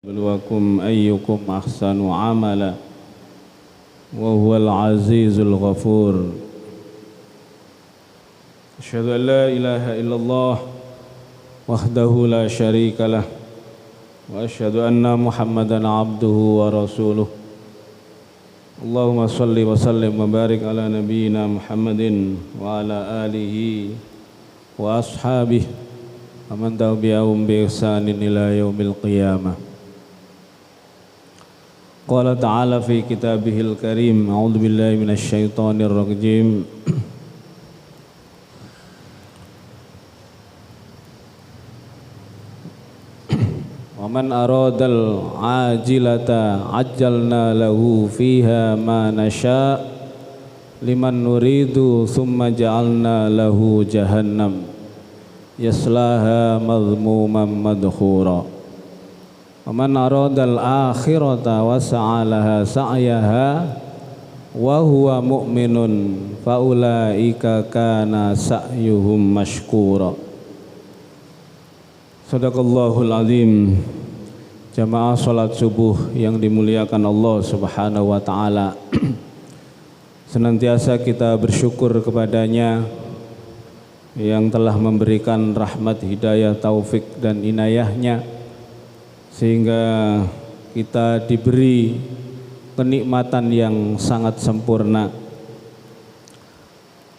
بلوكم أيكم أحسن عملا وهو العزيز الغفور. أشهد أن لا إله إلا الله وحده لا شريك له وأشهد أن محمدا عبده ورسوله. اللهم صل وسلم وبارك على نبينا محمد وعلى آله وأصحابه ومن تبعهم بإحسان إلى يوم القيامة. قال تعالى في كتابه الكريم: أعوذ بالله من الشيطان الرجيم. ومن أراد العاجلة عجلنا له فيها ما نشاء لمن نريد ثم جعلنا له جهنم يصلاها مذموما مدحورا. ومن أراد الآخرة وسعى لها سعيها وهو مؤمن فأولئك كان سعيهم مشكورا. Sadaqallahul azim. Jamaah salat subuh yang dimuliakan Allah Subhanahu wa taala. Senantiasa kita bersyukur kepadanya yang telah memberikan rahmat, hidayah, taufik dan inayahnya sehingga kita diberi kenikmatan yang sangat sempurna.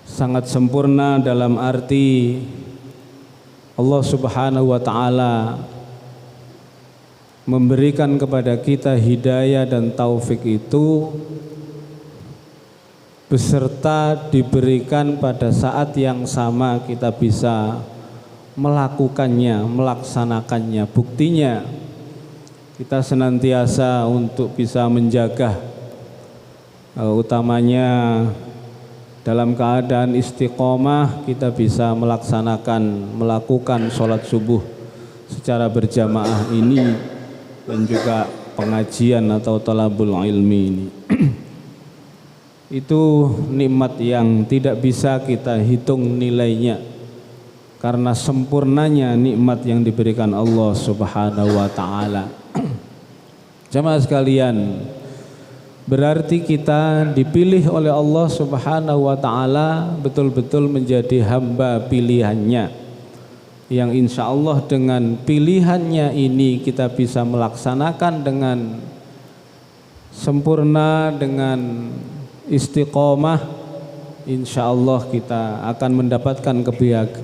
Sangat sempurna dalam arti Allah Subhanahu wa taala memberikan kepada kita hidayah dan taufik itu beserta diberikan pada saat yang sama kita bisa melakukannya, melaksanakannya. Buktinya kita senantiasa untuk bisa menjaga, utamanya dalam keadaan istiqomah kita bisa melakukan sholat subuh secara berjamaah ini dan juga pengajian atau talabul ilmi ini. Itu nikmat yang tidak bisa kita hitung nilainya karena sempurnanya nikmat yang diberikan Allah Subhanahu wa taala. Jamaah sekalian, berarti kita dipilih oleh Allah Subhanahu wa taala betul-betul menjadi hamba pilihannya, yang insya Allah dengan pilihannya ini kita bisa melaksanakan dengan sempurna, dengan istiqomah. Insya Allah kita akan mendapatkan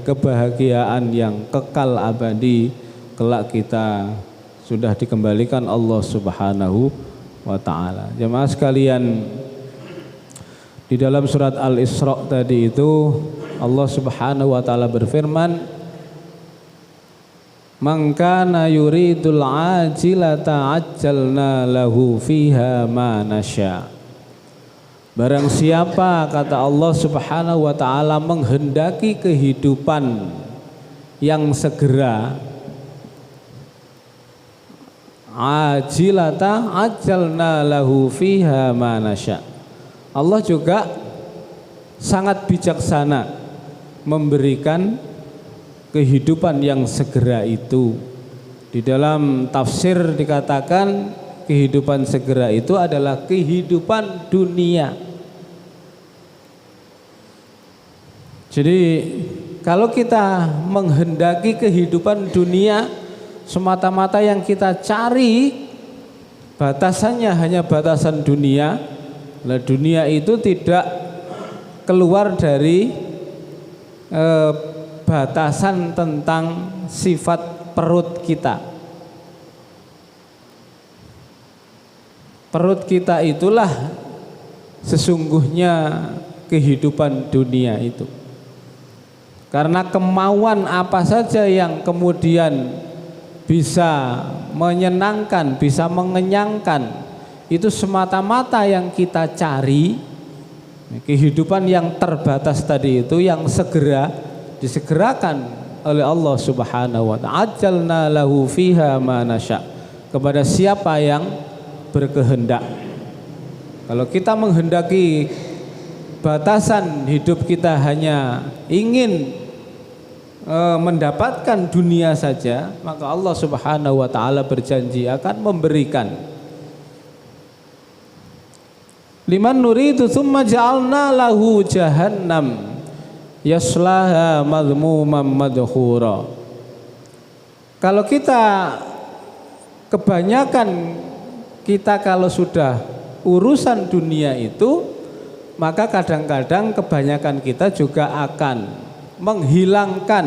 kebahagiaan yang kekal abadi kelak kita sudah dikembalikan Allah Subhanahu wa ta'ala. Jemaah sekalian, di dalam surat Al-Isra tadi itu Allah Subhanahu wa ta'ala berfirman, "Man kana yuridul ajilata ajjalna lahu fiha ma nasya." Barang siapa, kata Allah Subhanahu wa ta'ala, menghendaki kehidupan yang segera, ajilata ajjalna lahu fiha ma nasya. Allah juga sangat bijaksana memberikan kehidupan yang segera itu. Di dalam tafsir dikatakan kehidupan segera itu adalah kehidupan dunia. Jadi kalau kita menghendaki kehidupan dunia semata-mata yang kita cari batasannya hanya batasan dunia, nah dunia itu tidak keluar dari batasan tentang sifat perut kita. Perut kita itulah sesungguhnya kehidupan dunia itu. Karena kemauan apa saja yang kemudian bisa menyenangkan, bisa mengenyangkan, itu semata-mata yang kita cari. Kehidupan yang terbatas tadi itu yang segera disegerakan oleh Allah Subhanahu wa ta'ala. Ajjalna lahu fiha ma nasya, kepada siapa yang berkehendak. Kalau kita menghendaki batasan hidup kita hanya ingin mendapatkan dunia saja, maka Allah Subhanahu wa taala berjanji akan memberikan. Liman nuridu tsumma ja'alna lahu jahannam yaslaha madhmuman madhura. Kalau kita kebanyakan kalau sudah urusan dunia itu, maka kadang-kadang kebanyakan kita juga akan menghilangkan,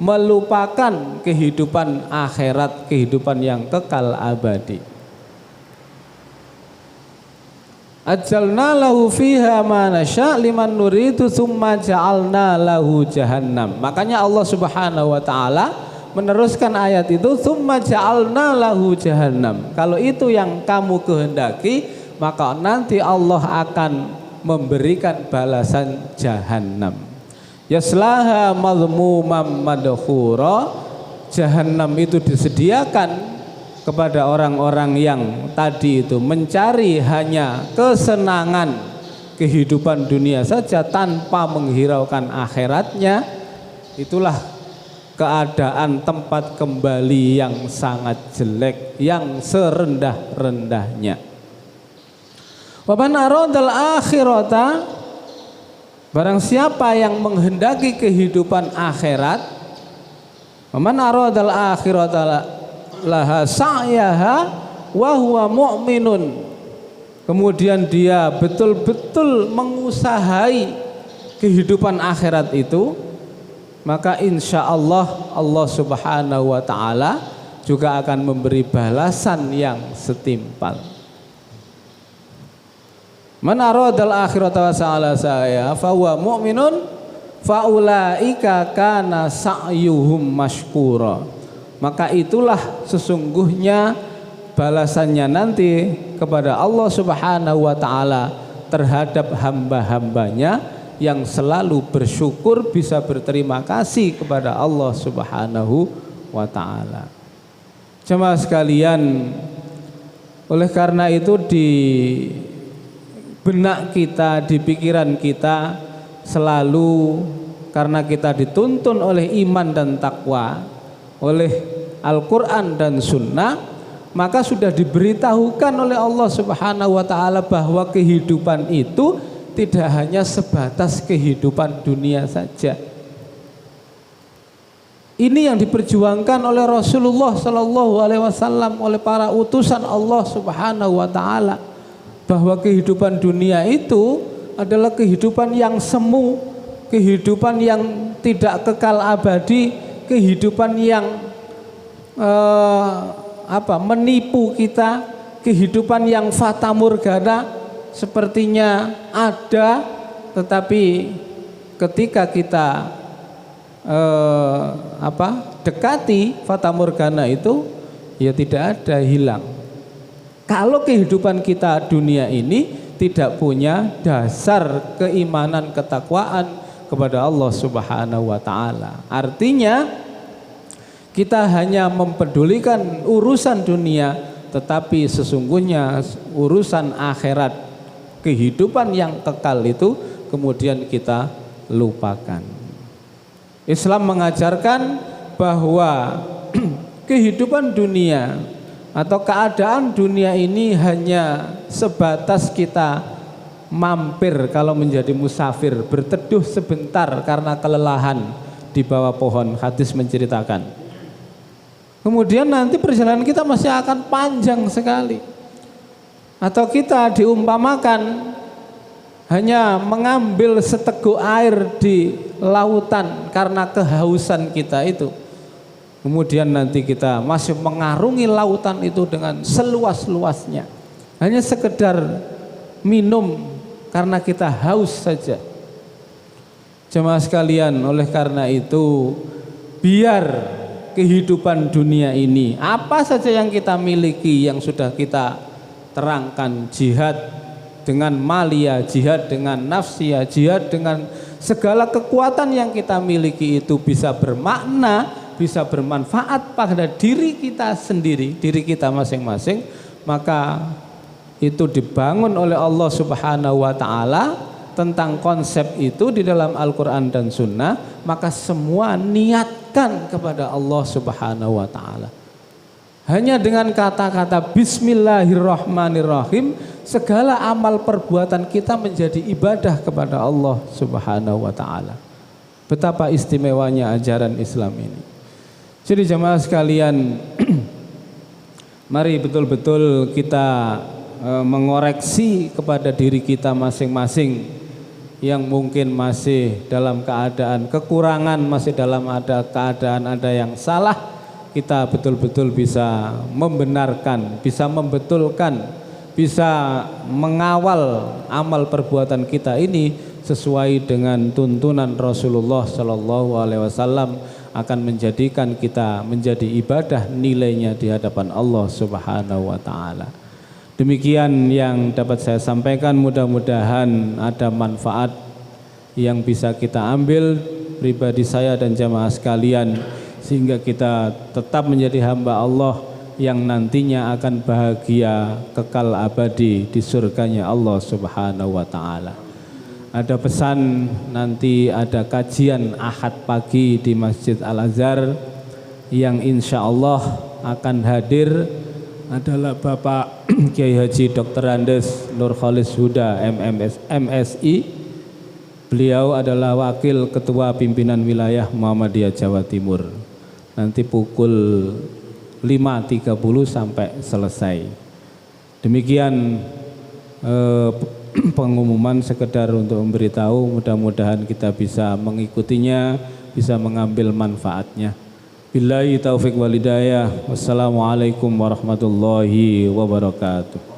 melupakan kehidupan akhirat, kehidupan yang kekal abadi. Ajalna lahu fiha ma nasya liman nuridu tsumma ja'alna lahu jahannam. Makanya Allah Subhanahu wa taala meneruskan ayat itu, tsumma ja'alna lahu jahannam. Kalau itu yang kamu kehendaki, maka nanti Allah akan memberikan balasan jahannam. Yaslaha madhmuman madhura. Jahannam itu disediakan kepada orang-orang yang tadi itu mencari hanya kesenangan kehidupan dunia saja tanpa menghiraukan akhiratnya. Itulah keadaan tempat kembali yang sangat jelek, yang serendah-rendahnya. Wa man aradal akhirata, barang siapa yang menghendaki kehidupan akhirat, wa man aradal akhirata laha sa'yaha wa huwa mu'minun, kemudian dia betul-betul mengusahai kehidupan akhirat itu, maka insya Allah Allah Subhanahu wa ta'ala juga akan memberi balasan yang setimpal. Man aradal akhirata wa sa'ala sa'ya fa huwa mu'minun fa ulaika kana sa'yuhum mashkura. Maka itulah sesungguhnya balasannya nanti kepada Allah Subhanahu wa ta'ala terhadap hamba-hambanya yang selalu bersyukur, bisa berterima kasih kepada Allah Subhanahu wa ta'ala. Jemaah sekalian, oleh karena itu di benak kita, di pikiran kita selalu, karena kita dituntun oleh iman dan takwa, oleh Al-Quran dan Sunnah, maka sudah diberitahukan oleh Allah Subhanahu wa ta'ala bahwa kehidupan itu tidak hanya sebatas kehidupan dunia saja. Ini yang diperjuangkan oleh Rasulullah Sallallahu Alaihi Wasallam, oleh para utusan Allah Subhanahu wa ta'ala, bahwa kehidupan dunia itu adalah kehidupan yang semu, kehidupan yang tidak kekal abadi, kehidupan yang menipu kita, kehidupan yang fata morgana, sepertinya ada, tetapi ketika kita dekati fata morgana itu, ya tidak ada, hilang. Kalau kehidupan kita dunia ini tidak punya dasar keimanan, ketakwaan kepada Allah Subhanahu wa ta'ala, artinya kita hanya mempedulikan urusan dunia, tetapi sesungguhnya urusan akhirat, kehidupan yang kekal itu kemudian kita lupakan. Islam mengajarkan bahwa kehidupan dunia atau keadaan dunia ini hanya sebatas kita mampir kalau menjadi musafir, berteduh sebentar karena kelelahan di bawah pohon, hadis menceritakan. Kemudian nanti perjalanan kita masih akan panjang sekali. Atau kita diumpamakan hanya mengambil seteguk air di lautan karena kehausan kita itu. Kemudian nanti kita masih mengarungi lautan itu dengan seluas-luasnya, hanya sekedar minum karena kita haus saja. Jemaah sekalian, oleh karena itu biar kehidupan dunia ini, apa saja yang kita miliki, yang sudah kita terangkan, jihad dengan malia, jihad dengan nafsia, jihad dengan segala kekuatan yang kita miliki itu bisa bermakna, bisa bermanfaat pada diri kita sendiri, diri kita masing-masing, maka itu dibangun oleh Allah Subhanahu wa ta'ala tentang konsep itu di dalam Al-Quran dan Sunnah, maka semua niatkan kepada Allah Subhanahu wa Ta'ala. Hanya dengan kata-kata Bismillahirrahmanirrahim, segala amal perbuatan kita menjadi ibadah kepada Allah Subhanahu wa Ta'ala. Betapa istimewanya ajaran Islam ini. Jadi jamaah sekalian, mari betul-betul kita mengoreksi kepada diri kita masing-masing yang mungkin masih dalam keadaan kekurangan, masih dalam keadaan ada yang salah. Kita betul-betul bisa membenarkan, bisa membetulkan, bisa mengawal amal perbuatan kita ini sesuai dengan tuntunan Rasulullah Shallallahu Alaihi Wasallam, akan menjadikan kita menjadi ibadah nilainya di hadapan Allah Subhanahu wa Ta'ala. Demikian yang dapat saya sampaikan, mudah-mudahan ada manfaat yang bisa kita ambil pribadi saya dan jamaah sekalian, sehingga kita tetap menjadi hamba Allah yang nantinya akan bahagia kekal abadi di surganya Allah Subhanahu wa Ta'ala. Ada pesan, nanti ada kajian Ahad pagi di Masjid Al-Azhar yang insya Allah akan hadir adalah Bapak Kiai Haji Dr. Andes Nur Khalis Huda MSI. Beliau adalah Wakil Ketua Pimpinan Wilayah Muhammadiyah Jawa Timur. Nanti pukul 5.30 sampai selesai. Demikian pengumuman sekedar untuk memberitahu, mudah-mudahan kita bisa mengikutinya, bisa mengambil manfaatnya. Billahi taufik wal hidayah. Wassalamualaikum warahmatullahi wabarakatuh.